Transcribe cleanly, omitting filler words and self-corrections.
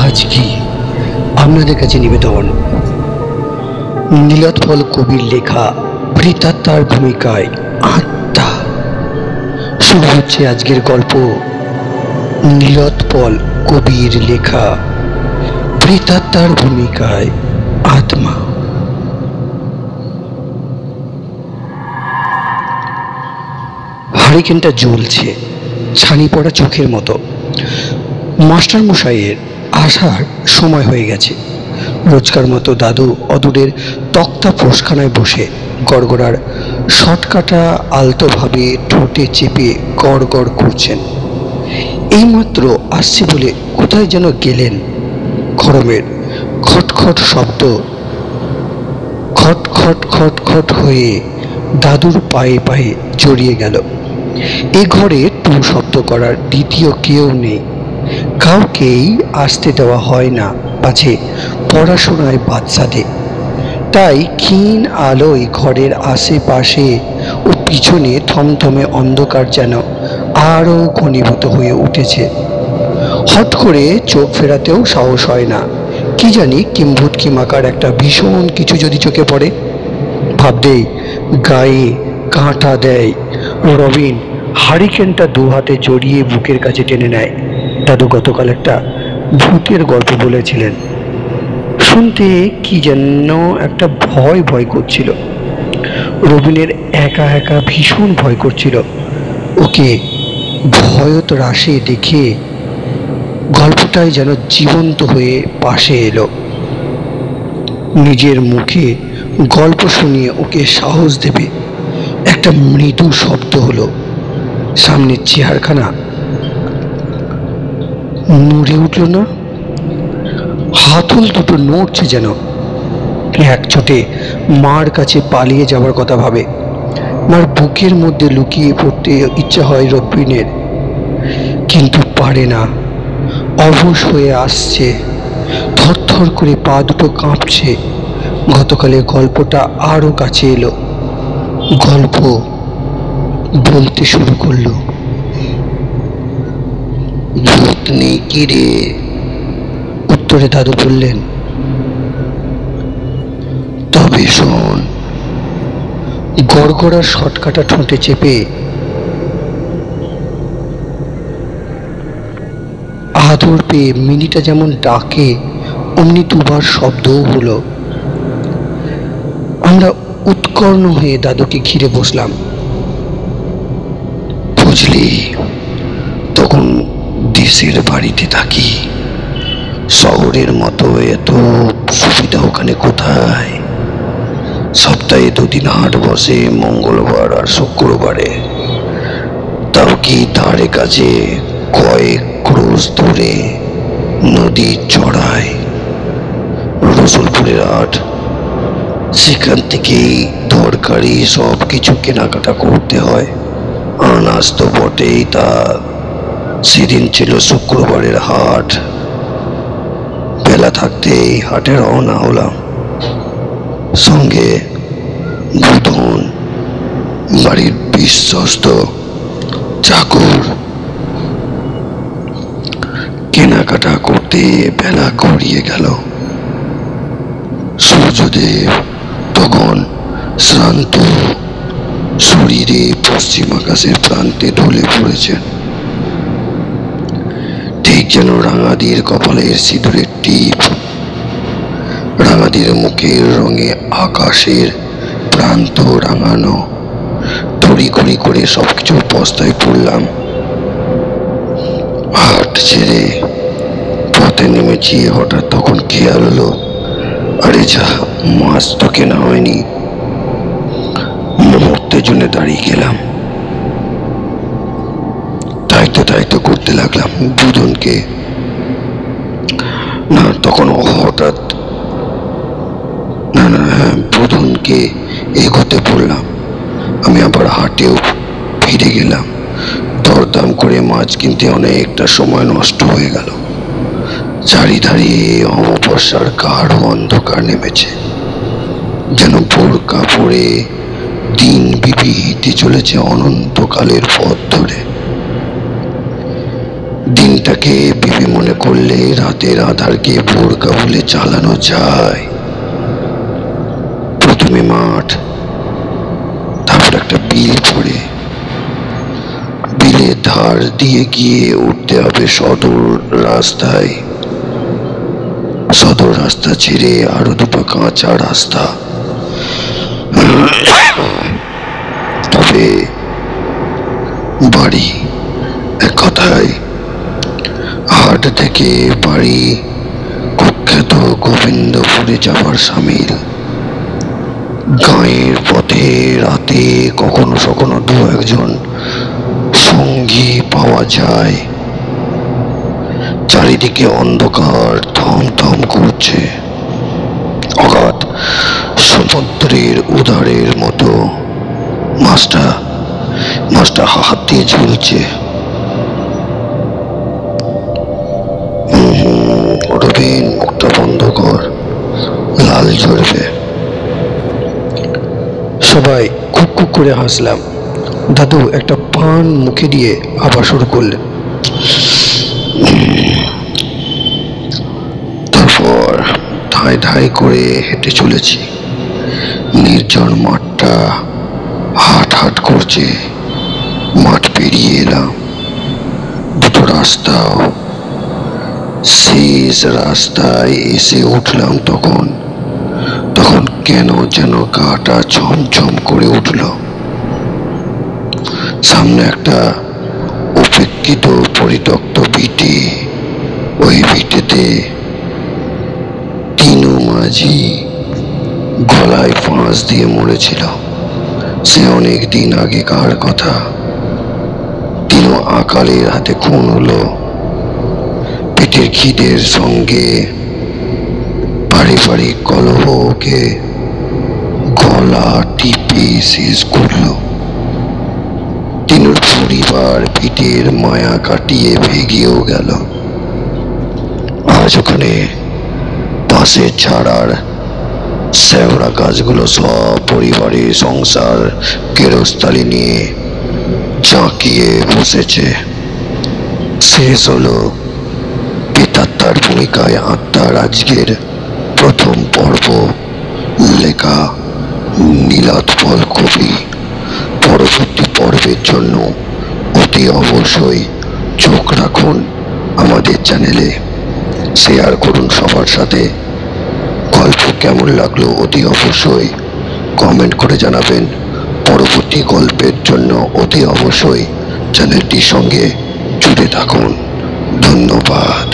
আজকে আপনাদের কাছে নিবেদন নীলোৎপল কবির লেখা প্রেতাত্মার ভূমিকায় আত্মা। শুরু হচ্ছে আজকের গল্প নীলোৎপল কবির লেখা প্রেতাত্মার ভূমিকায় আত্মা। হারিকেনটা জ্বলছে, ছানি পড়া চোখের মতো। মাস্টার মশাইয়ের আসার সময় হয়ে গেছে। রোজকার মতো দাদু অদূরের তক্তা পোষখানায় বসে গড়গড়ার শটকাটা আলতোভাবে ঠোঁটে চেপে গড় গড় করছেন। এইমাত্র আসছে বলে কোথায় যেন গেলেন। খড়মের খটখট শব্দ খট খট খট খট হয়ে দাদুর পায়ে পায়ে জড়িয়ে গেল। এ ঘরে টু শব্দ করার দ্বিতীয় কেউ নেই। কাউকেই আসতে দেওয়া হয় না, পাছে পড়াশোনায় বাদ সাধে। তাই ক্ষীণ আলোয় ঘরের আশেপাশে ও পিছনে থমথমে অন্ধকার যেন আরও ঘনীভূত হয়ে উঠেছে। হট করে চোখ ফেরাতেও সাহস হয় না। কি জানি কিম্ভূত কিমাকার একটা ভীষণ কিছু যদি চোখে পড়ে, ভাবতেই গায়ে কাঁটা দেয়। রবিন হারিকেনটা দু হাতে জড়িয়ে বুকের কাছে টেনে নেয়। দাদু গতকাল একটা ভূতের গল্প বলেছিলেন। শুনতে কি যেন একটা ভয় ভয় করছিল। রবিনের একা একা ভীষণ ভয় করছিল। ওকে ভয়ত রাশে দেখে গল্পটাই যেন জীবন্ত হয়ে পাশে এলো। নিজের মুখে গল্প শুনিয়ে ওকে সাহস দেবে একটা মৃদু শব্দ হলো। সামনের চেয়ারখানা নড়ে উঠল না। হাতল দুটো নড়ছে যেন। এক চোটে মার কাছে পালিয়ে যাওয়ার কথা ভাবে। মার বুকের মধ্যে লুকিয়ে পড়তে ইচ্ছা হয় রবিনের, কিন্তু পারে না। অবশ হয়ে আসছে, থরথর করে পা দুটো কাঁপছে। গতকালের গল্পটা আরও কাছে এলো। গল্প বলতে শুরু করলো। ভূত নেই কি রে? উত্তরে দাদু বললেন, তবে শোন। গড়গড়ার শটকাটা ঠোঁটে চেপে আদর পেয়ে মিনিটা যেমন ডাকে অমনি দুবার শব্দও হলো। আমরা উৎকর্ণ হয়ে দাদুকে ঘিরে বসলাম। বুঝলি, তখন দেশের বাড়িতে থাকি। শহরের মতো এত সুবিধা ওখানে কোথায়? সপ্তাহে দুদিন হাট বসে, মঙ্গলবার আর শুক্রবারে। তাও কি ধারে কাছে কয়েক ক্রোশ দূরে নদীর চড়ায় রসুলপুরের হাট। সেখান থেকেই দরকারি সব কিছু কেনাকাটা করতে হয়। আনাজ তো বটেই, তা সেদিন ছিল শুক্রবারের হাট। বেলা থাকতেই হাটে রওনা হলাম। সঙ্গে বুধন, বাড়ির বিশ্বস্ত চাকর। কেনাকাটা করতে বেলা গড়িয়ে গেল। সূর্যদেব তখন শ্রান্ত শরীরে পশ্চিম আকাশের প্রান্তে ঢলে পড়েছেন, ঠিক যেন রাঙাদির কপালের সিঁদুরের টিপ। রাঙাদির মুখের রঙে আকাশের প্রান্ত রাঙানো। তড়িঘড়ি করে সবকিছুর বস্তায় পড়লাম। হাট ছেড়ে পথে নেমেছি। হঠাৎ তখন খেয়াল হলো, আরে যা, মাছ তো কেনা হয়নি। মুহূর্তের জন্য দাঁড়িয়ে গেলাম। দায়িত্ব করতে লাগলাম বুধনকে। না, তখন হঠাৎ বুধনকে এগোতে পড়লাম। আমি আবার হাটেও ফিরে গেলাম। দরদাম করে মাছ কিনতে অনেকটা সময় নষ্ট হয়ে গেল। চারিধারে অমাবস্যার গাঢ় অন্ধকার নেমেছে, যেন বোরকা পরে দিন বিবি হেঁটে চলেছে অনন্তকালের পথ ধরে। দিনটাকে ভেবে মনে করলে রাতের আধারকে বোরকা বলে চালানো যায়। প্রথমে মাঠ, তারপর একটা বিল পড়ে, বিলের ধার দিয়ে গিয়ে উঠতে হবে সদর রাস্তায়। সদর রাস্তা ছেড়ে আরো দুটো কাঁচা রাস্তা, তবে বাড়ি। এক কথায় হাট থেকে বাড়ি কুখ্যাত গোবিন্দপুরে যাবার সামিল। গাঁয়ের পথে রাতে কখনো কখনো দু একজন সঙ্গী পাওয়া যায়। চারিদিকে অন্ধকার থমথম করছে, অগাধ সমুদ্রের উধারের মতো মাছটা হাত দিয়ে ঝুলছে। রবিন, মুখটা বন্ধ কর, লাল ঝরবে। সবাই খুব খুব করে হাসলাম। দাদু একটা পান মুখে দিয়ে আবার শুরু করলেন। তারপর ধাই ধাই করে হেঁটে চলেছি। নির্জন মাঠটা হাট হাট করছে। মাঠ পেরিয়ে এলাম, দুটো রাস্তাও। শেষ রাস্তায় এসে উঠলাম তখন কেন যেন গাটা ছমছম করে উঠল। সামনে একটা উপেক্ষিত পরিত্যক্ত ভিটে। ওই ভিটেতে তিনু মাঝি গলায় ফাঁস দিয়ে মরেছিল। সে অনেক দিন আগেকার কথা। তিনু আকালের হাতে খুন হলো। পেটের খিদের সঙ্গে পারিবারিক কলহকে গলা টিপে শেষ করল। তিনুর পরিবার পেটের মায়া কাটিয়ে ভেগেও গেল। আজ ওখানে পাশের ছাড়ার শেওড়া গাছগুলো সব পরিবারের সংসার গেরস্তালি নিয়ে ঝাঁকিয়ে বসেছে। শেষ হলো পিতাত্মার ভূমিকায় আত্মার আজকের প্রথম পর্ব লেখা নীলাৎপল কবি। পরবর্তী পর্বের জন্য অতি অবশ্যই চোখ রাখুন আমাদের চ্যানেলে। শেয়ার করুন সবার সাথে। গল্প কেমন লাগলো অতি অবশ্যই কমেন্ট করে জানাবেন। পরবর্তী গল্পের জন্য অতি অবশ্যই চ্যানেলটির সঙ্গে জুড়ে থাকুন। ধন্যবাদ।